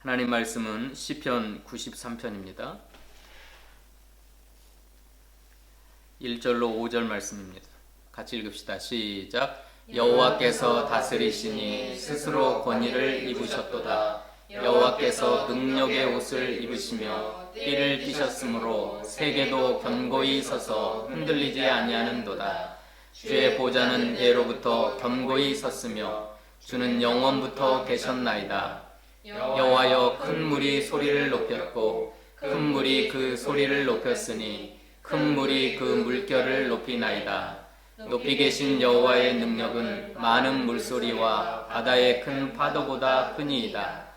하나님 말씀은 시편 93편입니다. 1절로 5절 말씀입니다. 같이 읽읍시다. 시작. 여호와께서 다스리시니 스스로 권위를 입으셨도다. 여호와께서 능력의 옷을 입으시며 띠를 띠셨으므로 세계도 견고히 서서 흔들리지 아니하는도다. 주의 보좌는 예로부터 견고히 섰으며 주는 영원부터 계셨나이다. 여호와여, 큰 물이 소리를 높였고 큰 물이 그 소리를 높였으니 큰 물이 그 물결을 높이나이다. 높이 계신 여호와의 능력은 많은 물소리와 바다의 큰 파도보다 크니이다.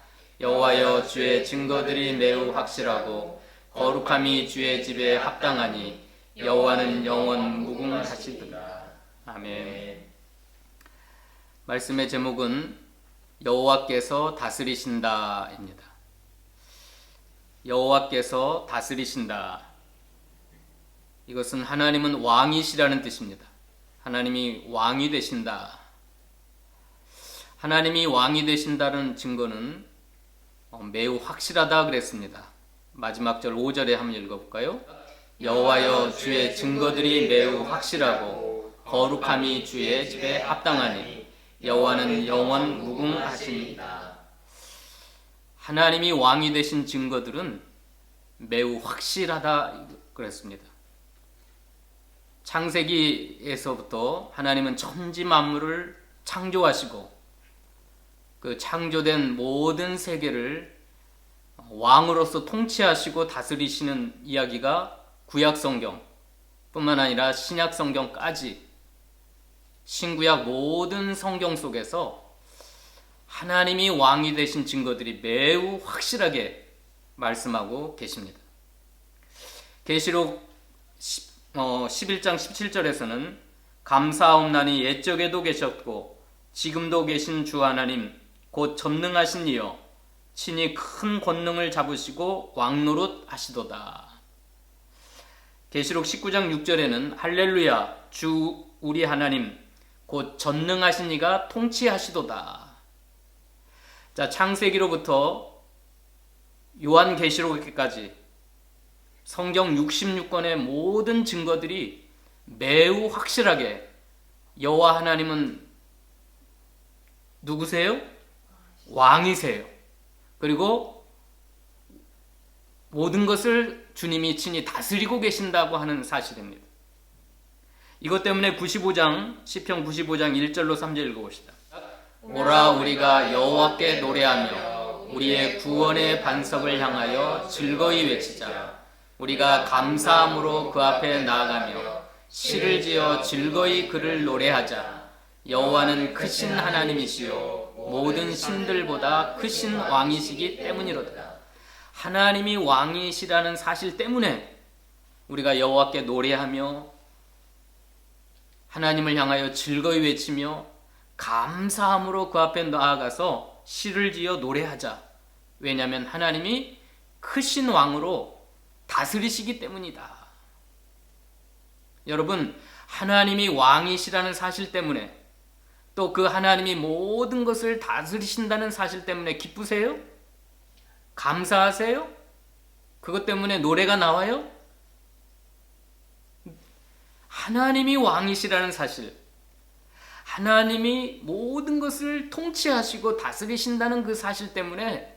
여호와여, 주의 증거들이 매우 확실하고 거룩함이 주의 집에 합당하니 여호와는 영원 무궁하시도다. 아멘. 말씀의 제목은 여호와께서 다스리신다입니다. 여호와께서 다스리신다. 이것은 하나님은 왕이시라는 뜻입니다. 하나님이 왕이 되신다. 하나님이 왕이 되신다는 증거는 매우 확실하다 그랬습니다. 마지막 절 5절에 한번 읽어볼까요? 여호와여, 주의 증거들이 매우 확실하고 거룩함이 주의 집에 합당하니 여호와는 영원 무궁하십니다. 하나님이 왕이 되신 증거들은 매우 확실하다 그랬습니다. 창세기에서부터 하나님은 천지 만물을 창조하시고 그 창조된 모든 세계를 왕으로서 통치하시고 다스리시는 이야기가 구약성경 뿐만 아니라 신약성경까지 신구약 모든 성경 속에서 하나님이 왕이 되신 증거들이 매우 확실하게 말씀하고 계십니다. 계시록 11장 17절에서는 감사하옵나니 옛적에도 계셨고 지금도 계신 주 하나님 곧 전능하신 이여 친히 큰 권능을 잡으시고 왕노릇 하시도다. 계시록 19장 6절에는 할렐루야, 주 우리 하나님 곧 전능하신 이가 통치하시도다. 자, 창세기로부터 요한계시록까지 성경 66권의 모든 증거들이 매우 확실하게 여호와 하나님은 누구세요? 왕이세요. 그리고 모든 것을 주님이 친히 다스리고 계신다고 하는 사실입니다. 이것 때문에 시편 95장 1절로 3절 읽어봅시다. 오라, 우리가 여호와께 노래하며 우리의 구원의 반석을 향하여 즐거이 외치자. 우리가 감사함으로 그 앞에 나아가며 시를 지어 즐거이 그를 노래하자. 여호와는 크신 하나님이시요 모든 신들보다 크신 왕이시기 때문이로다. 하나님이 왕이시라는 사실 때문에 우리가 여호와께 노래하며 하나님을 향하여 즐거이 외치며 감사함으로 그 앞에 나아가서 시를 지어 노래하자. 왜냐하면 하나님이 크신 왕으로 다스리시기 때문이다. 여러분, 하나님이 왕이시라는 사실 때문에 또 그 하나님이 모든 것을 다스리신다는 사실 때문에 기쁘세요? 감사하세요? 그것 때문에 노래가 나와요? 하나님이 왕이시라는 사실, 하나님이 모든 것을 통치하시고 다스리신다는 그 사실 때문에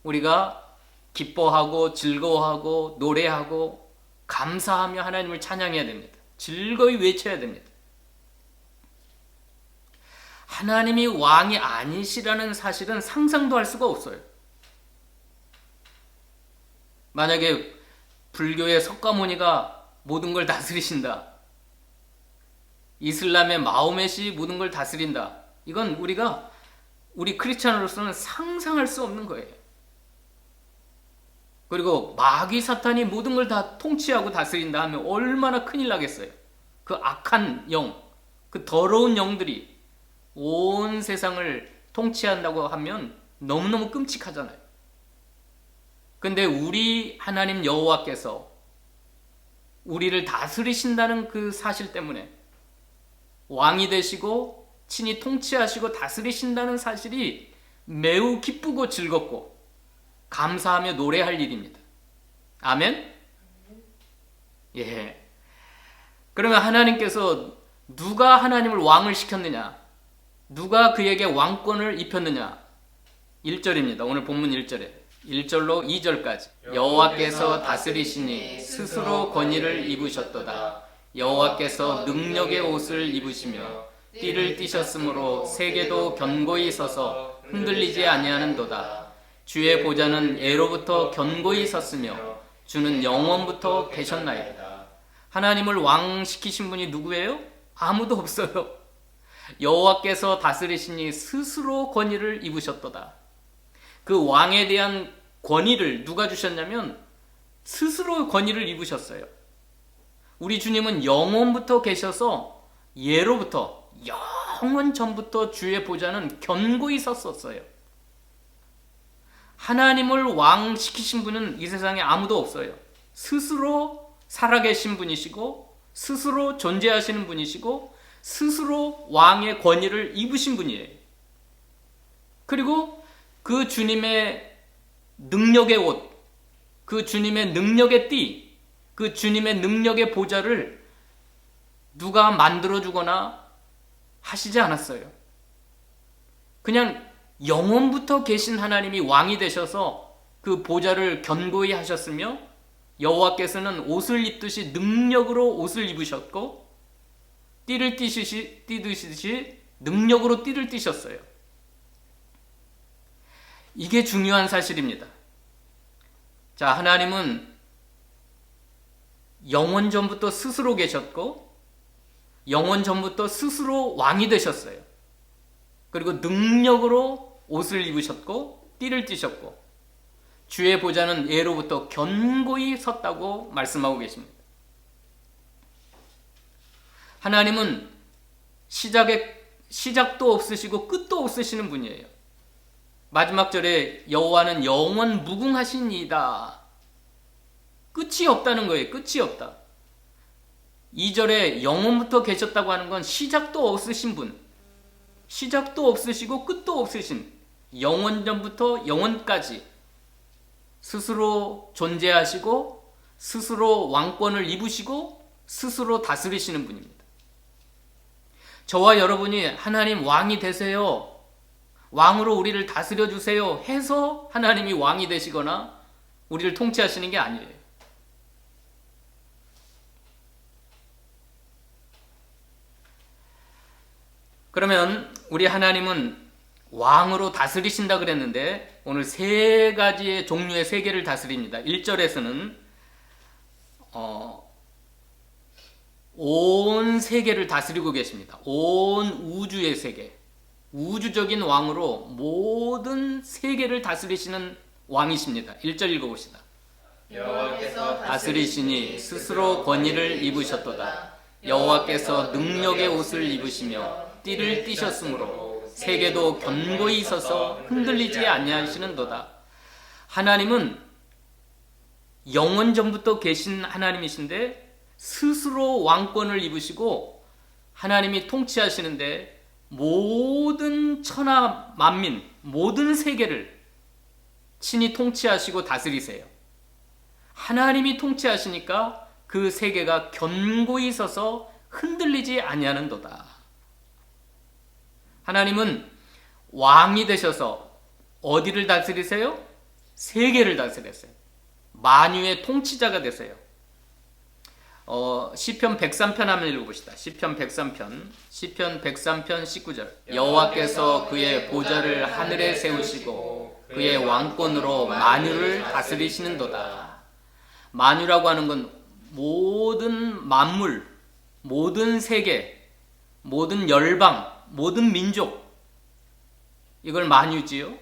우리가 기뻐하고 즐거워하고 노래하고 감사하며 하나님을 찬양해야 됩니다. 즐거이 외쳐야 됩니다. 하나님이 왕이 아니시라는 사실은 상상도 할 수가 없어요. 만약에 불교의 석가모니가 모든 걸 다스리신다, 이슬람의 마호멧이 모든 걸 다스린다, 이건 우리 크리스찬으로서는 상상할 수 없는 거예요. 그리고 마귀 사탄이 모든 걸 다 통치하고 다스린다 하면 얼마나 큰일 나겠어요. 그 악한 영, 그 더러운 영들이 온 세상을 통치한다고 하면 너무너무 끔찍하잖아요. 근데 우리 하나님 여호와께서 우리를 다스리신다는 그 사실 때문에 왕이 되시고 친히 통치하시고 다스리신다는 사실이 매우 기쁘고 즐겁고 감사하며 노래할 일입니다. 아멘? 예. 그러면 하나님께서 누가 하나님을 왕을 시켰느냐? 누가 그에게 왕권을 입혔느냐? 1절입니다. 오늘 본문 1절에 1절로 2절까지 여호와께서 다스리시니 스스로 권위를 입으셨도다. 여호와께서 능력의 옷을 입으시며 띠를 띠셨으므로 세계도 견고히 서서 흔들리지 아니하는도다. 주의 보좌는 예로부터 견고히 섰으며 주는 영원부터 계셨나이다. 하나님을 왕 시키신 분이 누구예요? 아무도 없어요. 여호와께서 다스리시니 스스로 권위를 입으셨도다. 그 왕에 대한 권위를 누가 주셨냐면 스스로 권위를 입으셨어요. 우리 주님은 영원부터 계셔서 예로부터 영원 전부터 주의 보좌는 견고히 섰었어요. 하나님을 왕 시키신 분은 이 세상에 아무도 없어요. 스스로 살아계신 분이시고 스스로 존재하시는 분이시고 스스로 왕의 권위를 입으신 분이에요. 그리고 그 주님의 능력의 옷, 그 주님의 능력의 띠, 그 주님의 능력의 보좌를 누가 만들어주거나 하시지 않았어요. 그냥 영원부터 계신 하나님이 왕이 되셔서 그 보좌를 견고히 하셨으며 여호와께서는 옷을 입듯이 능력으로 옷을 입으셨고 띠를 띠듯이 능력으로 띠를 띠셨어요. 이게 중요한 사실입니다. 자, 하나님은 영원 전부터 스스로 계셨고 영원 전부터 스스로 왕이 되셨어요. 그리고 능력으로 옷을 입으셨고 띠를 띠셨고 주의 보좌는 예로부터 견고히 섰다고 말씀하고 계십니다. 하나님은 시작도 없으시고 끝도 없으시는 분이에요. 마지막 절에 여호와는 영원 무궁하시니이다. 끝이 없다는 거예요. 끝이 없다. 2절에 영원부터 계셨다고 하는 건 시작도 없으신 분, 시작도 없으시고 끝도 없으신 영원 전부터 영원까지 스스로 존재하시고 스스로 왕권을 입으시고 스스로 다스리시는 분입니다. 저와 여러분이 하나님 왕이 되세요, 왕으로 우리를 다스려 주세요 해서 하나님이 왕이 되시거나 우리를 통치하시는 게 아니에요. 그러면 우리 하나님은 왕으로 다스리신다 그랬는데 오늘 세 가지의 종류의 세계를 다스립니다. 1절에서는 온 세계를 다스리고 계십니다. 온 우주의 세계, 우주적인 왕으로 모든 세계를 다스리시는 왕이십니다. 1절 읽어봅시다. 여호와께서 다스리시니 스스로 권위를 입으셨도다. 여호와께서 능력의 옷을 입으시며 띠를 띠셨으므로 세계도 견고히 서서 흔들리지 아니하시는도다. 하나님은 영원 전부터 계신 하나님이신데 스스로 왕권을 입으시고 하나님이 통치하시는데 모든 천하 만민, 모든 세계를 친히 통치하시고 다스리세요. 하나님이 통치하시니까 그 세계가 견고히 서서 흔들리지 아니하는도다. 하나님은 왕이 되셔서 어디를 다스리세요? 세계를 다스리세요. 만유의 통치자가 되세요. 시편 103편 한번 읽어봅시다. 시편 103편 19절. 여호와께서 그의 보좌를 하늘에 세우시고 그의 왕권으로 만유를 다스리시는도다. 만유라고 하는 건 모든 만물, 모든 세계, 모든 열방, 모든 민족, 이걸 만유지요.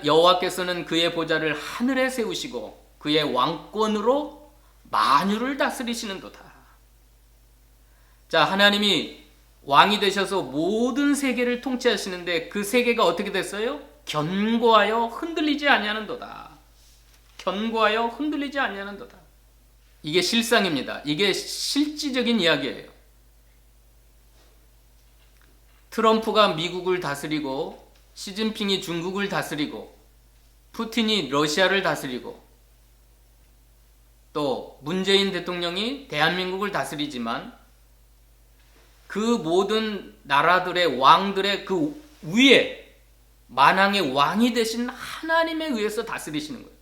여호와께서는 그의 보좌를 하늘에 세우시고 그의 왕권으로 만유를 다스리시는도다. 자, 하나님이 왕이 되셔서 모든 세계를 통치하시는데 그 세계가 어떻게 됐어요? 견고하여 흔들리지 아니하는도다. 견고하여 흔들리지 아니하는도다. 이게 실상입니다. 이게 실질적인 이야기예요. 트럼프가 미국을 다스리고 시진핑이 중국을 다스리고 푸틴이 러시아를 다스리고 또 문재인 대통령이 대한민국을 다스리지만 그 모든 나라들의 왕들의 그 위에 만왕의 왕이 되신 하나님에 의해서 다스리시는 거예요.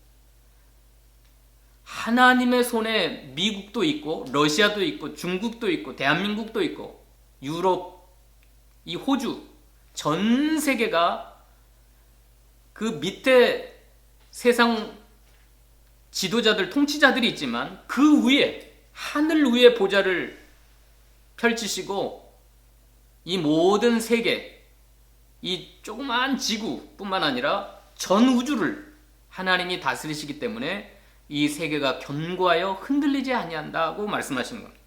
하나님의 손에 미국도 있고 러시아도 있고 중국도 있고 대한민국도 있고 유럽, 이 호주, 전 세계가 그 밑에 세상 지도자들, 통치자들이 있지만 그 위에 하늘 위에 보좌를 펼치시고 이 모든 세계, 이 조그만 지구뿐만 아니라 전 우주를 하나님이 다스리시기 때문에 이 세계가 견고하여 흔들리지 아니한다고 말씀하시는 겁니다.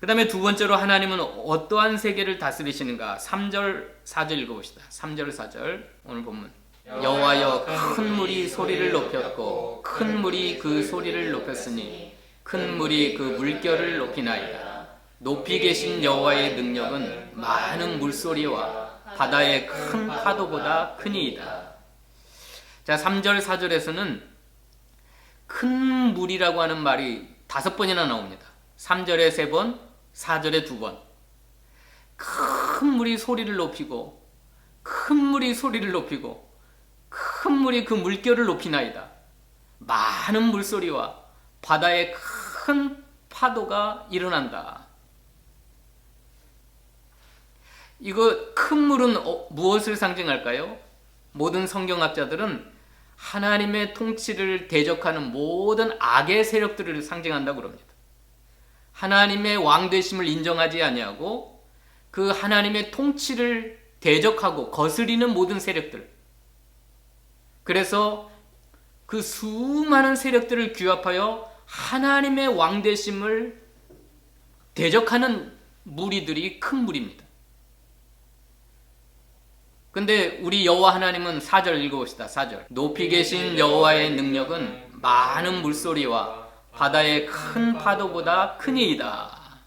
그 다음에 두 번째로 하나님은 어떠한 세계를 다스리시는가? 3절 4절 읽어봅시다. 3절 4절 오늘 본문. 여호와여 큰 물이 소리를 높였고 큰 물이 그 소리를 높였으니 큰 물이 그 물결을 높이나이다. 높이 계신 여호와의 능력은 많은 물소리와 바다의 큰 파도보다 크니이다. 자, 3절 4절에서는 큰 물이라고 하는 말이 5번이나 나옵니다. 3절에 3번, 4절에 2번. 큰 물이 소리를 높이고 큰 물이 소리를 높이고 큰 물이 그 물결을 높이나이다. 많은 물소리와 바다의 큰 파도가 일어난다. 이거 큰 물은 무엇을 상징할까요? 모든 성경학자들은 하나님의 통치를 대적하는 모든 악의 세력들을 상징한다고 합니다. 하나님의 왕되심을 인정하지 아니하고 그 하나님의 통치를 대적하고 거스리는 모든 세력들. 그래서 그 수많은 세력들을 규합하여 하나님의 왕되심을 대적하는 무리들이 큰 무리입니다. 근데 우리 여호와 하나님은 4절 읽어봅시다. 4절. 높이 계신 여호와의 능력은 많은 물소리와 바다의 큰 파도보다 크니이다.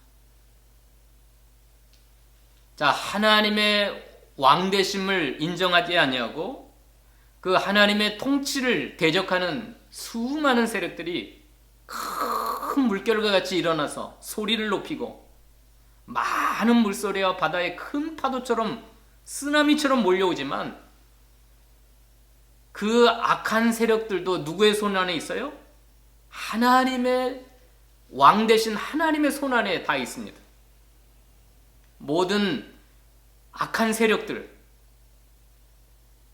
자, 하나님의 왕되심을 인정하지 아니하고 그 하나님의 통치를 대적하는 수많은 세력들이 큰 물결과 같이 일어나서 소리를 높이고 많은 물소리와 바다의 큰 파도처럼 쓰나미처럼 몰려오지만 그 악한 세력들도 누구의 손 안에 있어요? 하나님의 왕 되신 하나님의 손 안에 다 있습니다. 모든 악한 세력들,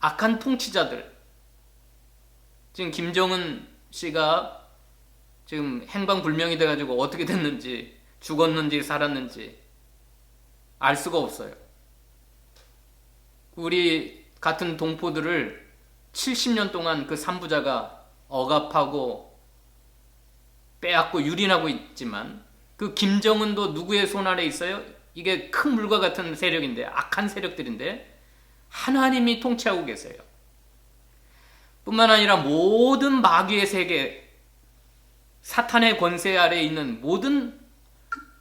악한 통치자들, 지금 김정은 씨가 지금 행방불명이 돼가지고 어떻게 됐는지, 죽었는지 살았는지 알 수가 없어요. 우리 같은 동포들을 70년 동안 그 삼부자가 억압하고 빼앗고 유린하고 있지만 그 김정은도 누구의 손 아래 있어요? 이게 큰 물과 같은 세력인데, 악한 세력들인데 하나님이 통치하고 계세요. 뿐만 아니라 모든 마귀의 세계, 사탄의 권세 아래에 있는 모든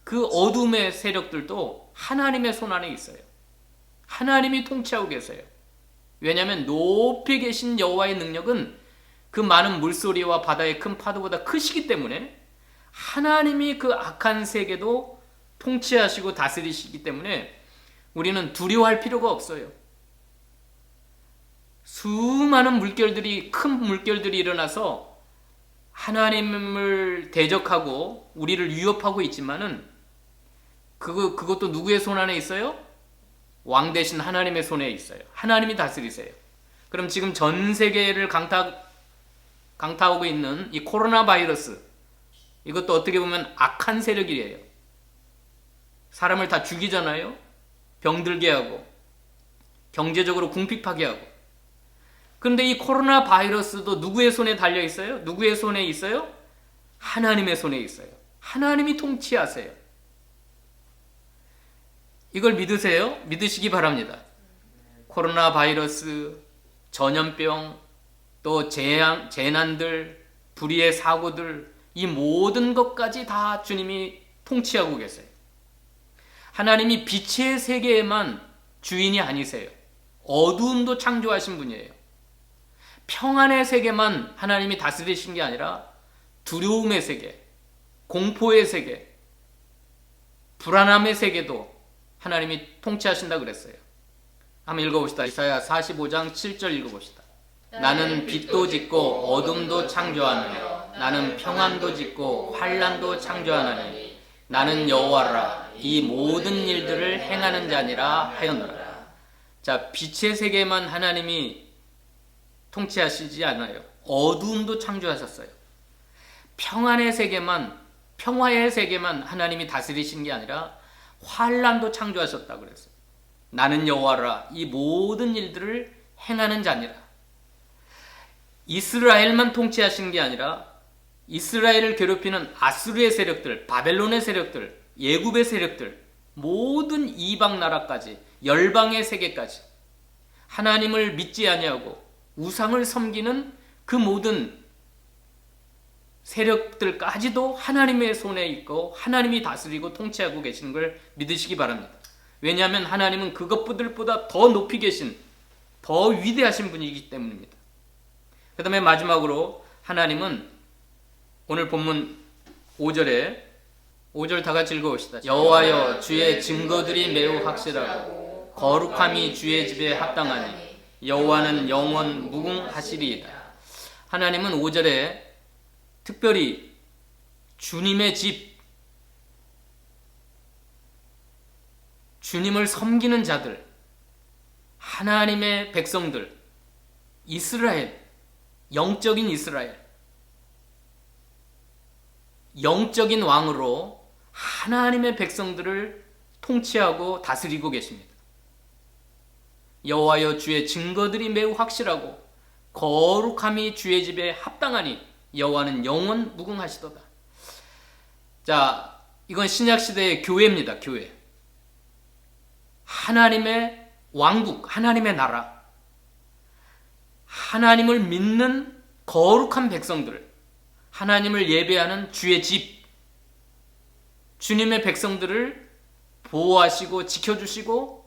그 어둠의 세력들도 하나님의 손 안에 있어요. 하나님이 통치하고 계세요. 왜냐하면 높이 계신 여호와의 능력은 그 많은 물소리와 바다의 큰 파도보다 크시기 때문에 하나님이 그 악한 세계도 통치하시고 다스리시기 때문에 우리는 두려워할 필요가 없어요. 수많은 물결들이, 큰 물결들이 일어나서 하나님을 대적하고 우리를 위협하고 있지만은 그것도 누구의 손 안에 있어요? 왕 대신 하나님의 손에 있어요. 하나님이 다스리세요. 그럼 지금 전 세계를 강타하고 있는 이 코로나 바이러스, 이것도 어떻게 보면 악한 세력이에요. 사람을 다 죽이잖아요. 병들게 하고 경제적으로 궁핍하게 하고. 그런데 이 코로나 바이러스도 누구의 손에 달려 있어요? 누구의 손에 있어요? 하나님의 손에 있어요. 하나님이 통치하세요. 이걸 믿으세요? 믿으시기 바랍니다. 코로나 바이러스, 전염병, 또 재난들, 불의의 사고들, 이 모든 것까지 다 주님이 통치하고 계세요. 하나님이 빛의 세계에만 주인이 아니세요. 어두움도 창조하신 분이에요. 평안의 세계만 하나님이 다스리신 게 아니라 두려움의 세계, 공포의 세계, 불안함의 세계도 하나님이 통치하신다 그랬어요. 한번 읽어봅시다. 이사야 45장 7절 읽어봅시다. 나는 빛도 짓고 어둠도 창조하느니 나는 평안도 짓고 환난도 창조하나니 나는 여호와라 이 모든 일들을 행하는 자니라 하였노라. 자, 빛의 세계만 하나님이 통치하시지 않아요. 어둠도 창조하셨어요. 평안의 세계만, 평화의 세계만 하나님이 다스리신 게 아니라 환난도 창조하셨다고 그랬어요. 나는 여호와라 이 모든 일들을 행하는 자니라. 이스라엘만 통치하신 게 아니라 이스라엘을 괴롭히는 아수르의 세력들, 바벨론의 세력들, 예굽의 세력들, 모든 이방 나라까지, 열방의 세계까지 하나님을 믿지 아니하고 우상을 섬기는 그 모든 세력들까지도 하나님의 손에 있고 하나님이 다스리고 통치하고 계시는 걸 믿으시기 바랍니다. 왜냐하면 하나님은 그것들보다 더 높이 계신, 더 위대하신 분이기 때문입니다. 그 다음에 마지막으로 하나님은 오늘 본문 5절 다 같이 읽어봅시다. 여호와여 주의 증거들이 매우 확실하고 거룩함이 주의 집에 합당하니 여호와는 영원 무궁하시리이다. 하나님은 5절에 특별히 주님의 집, 주님을 섬기는 자들, 하나님의 백성들, 이스라엘, 영적인 이스라엘, 영적인 왕으로 하나님의 백성들을 통치하고 다스리고 계십니다. 여호와여 주의 증거들이 매우 확실하고 거룩함이 주의 집에 합당하니 여호와는 영원 무궁하시도다. 자, 이건 신약시대의 교회입니다. 교회. 하나님의 왕국, 하나님의 나라, 하나님을 믿는 거룩한 백성들, 하나님을 예배하는 주의 집, 주님의 백성들을 보호하시고 지켜주시고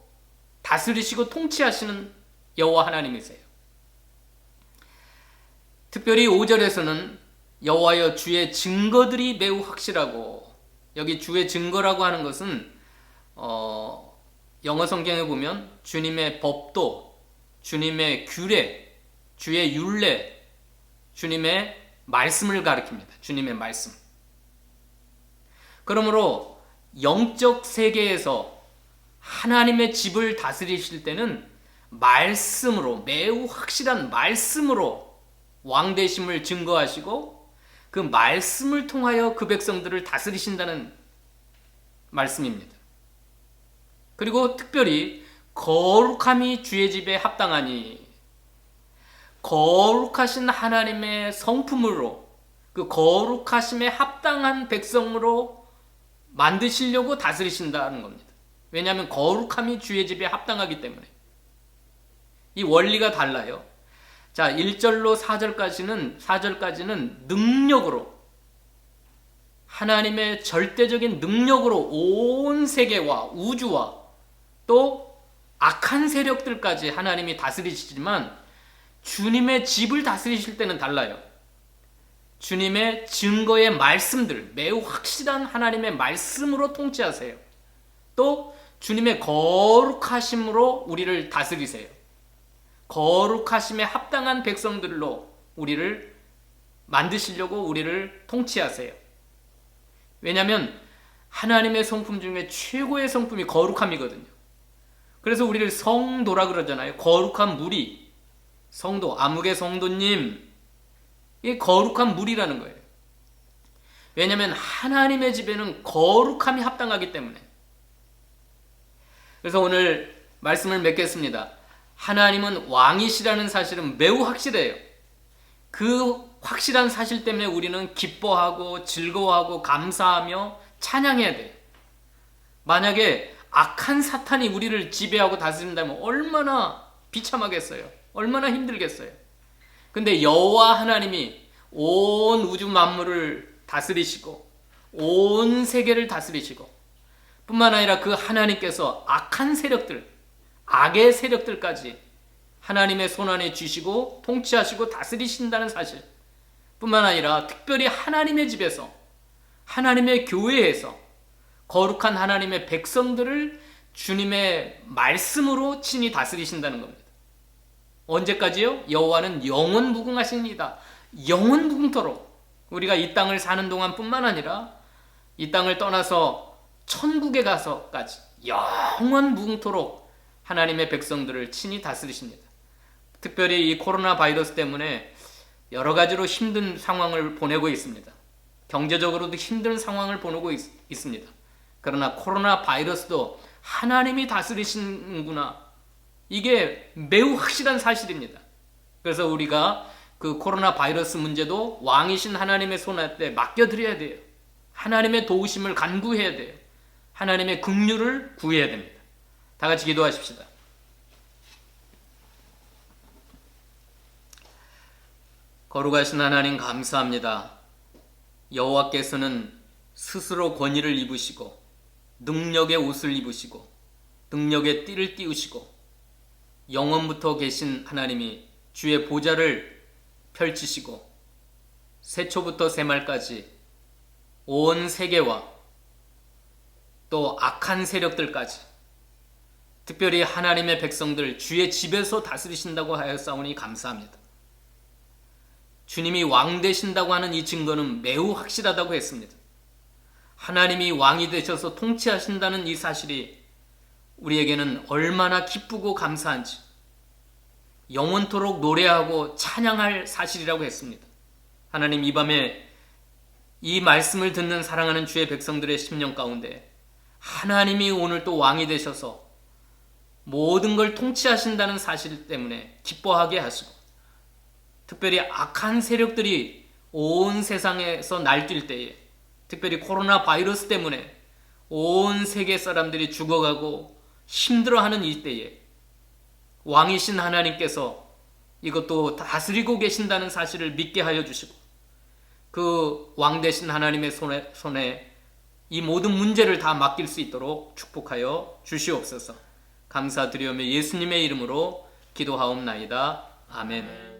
다스리시고 통치하시는 여호와 하나님이세요. 특별히 5절에서는 여호와여 주의 증거들이 매우 확실하고, 여기 주의 증거라고 하는 것은 영어 성경에 보면 주님의 법도, 주님의 규례, 주의 율례, 주님의 말씀을 가리킵니다. 주님의 말씀. 그러므로 영적 세계에서 하나님의 집을 다스리실 때는 말씀으로, 매우 확실한 말씀으로 왕되심을 증거하시고 그 말씀을 통하여 그 백성들을 다스리신다는 말씀입니다. 그리고 특별히 거룩함이 주의 집에 합당하니, 거룩하신 하나님의 성품으로, 그 거룩하심에 합당한 백성으로 만드시려고 다스리신다는 겁니다. 왜냐하면 거룩함이 주의 집에 합당하기 때문에. 이 원리가 달라요. 자, 1절로 4절까지는 능력으로, 하나님의 절대적인 능력으로 온 세계와 우주와 또 악한 세력들까지 하나님이 다스리시지만 주님의 집을 다스리실 때는 달라요. 주님의 증거의 말씀들, 매우 확실한 하나님의 말씀으로 통치하세요. 또 주님의 거룩하심으로 우리를 다스리세요. 거룩하심에 합당한 백성들로 우리를 만드시려고 우리를 통치하세요. 왜냐하면 하나님의 성품 중에 최고의 성품이 거룩함이거든요. 그래서 우리를 성도라 그러잖아요. 거룩한 무리, 성도, 암흑의 성도님, 이게 거룩한 무리라는 거예요. 왜냐하면 하나님의 집에는 거룩함이 합당하기 때문에. 그래서 오늘 말씀을 맺겠습니다. 하나님은 왕이시라는 사실은 매우 확실해요. 그 확실한 사실 때문에 우리는 기뻐하고 즐거워하고 감사하며 찬양해야 돼요. 만약에 악한 사탄이 우리를 지배하고 다스린다면 얼마나 비참하겠어요. 얼마나 힘들겠어요. 근데 여호와 하나님이 온 우주 만물을 다스리시고 온 세계를 다스리시고 뿐만 아니라 그 하나님께서 악한 세력들, 악의 세력들까지 하나님의 손안에 쥐시고 통치하시고 다스리신다는 사실 뿐만 아니라 특별히 하나님의 집에서, 하나님의 교회에서 거룩한 하나님의 백성들을 주님의 말씀으로 친히 다스리신다는 겁니다. 언제까지요? 여호와는 영원 무궁하십니다. 영원 무궁토록. 우리가 이 땅을 사는 동안 뿐만 아니라 이 땅을 떠나서 천국에 가서까지 영원 무궁토록 하나님의 백성들을 친히 다스리십니다. 특별히 이 코로나 바이러스 때문에 여러 가지로 힘든 상황을 보내고 있습니다. 경제적으로도 힘든 상황을 보내고 있습니다. 그러나 코로나 바이러스도 하나님이 다스리시는구나. 이게 매우 확실한 사실입니다. 그래서 우리가 그 코로나 바이러스 문제도 왕이신 하나님의 손에 맡겨드려야 돼요. 하나님의 도우심을 간구해야 돼요. 하나님의 긍휼을 구해야 됩니다. 다 같이 기도하십시다. 거룩하신 하나님 감사합니다. 여호와께서는 스스로 권위를 입으시고 능력의 옷을 입으시고 능력의 띠를 띄우시고 영원부터 계신 하나님이 주의 보좌를 펼치시고 세초부터 세말까지 온 세계와 또 악한 세력들까지 특별히 하나님의 백성들 주의 집에서 다스리신다고 하였사오니 감사합니다. 주님이 왕 되신다고 하는 이 증거는 매우 확실하다고 했습니다. 하나님이 왕이 되셔서 통치하신다는 이 사실이 우리에게는 얼마나 기쁘고 감사한지 영원토록 노래하고 찬양할 사실이라고 했습니다. 하나님, 이 밤에 이 말씀을 듣는 사랑하는 주의 백성들의 심령 가운데 하나님이 오늘 또 왕이 되셔서 모든 걸 통치하신다는 사실 때문에 기뻐하게 하시고 특별히 악한 세력들이 온 세상에서 날뛸 때에 특별히 코로나 바이러스 때문에 온 세계 사람들이 죽어가고 힘들어하는 이 때에 왕이신 하나님께서 이것도 다스리고 계신다는 사실을 믿게 하여 주시고 그 왕 되신 하나님의 손에 이 모든 문제를 다 맡길 수 있도록 축복하여 주시옵소서. 감사드리오며 예수님의 이름으로 기도하옵나이다. 아멘.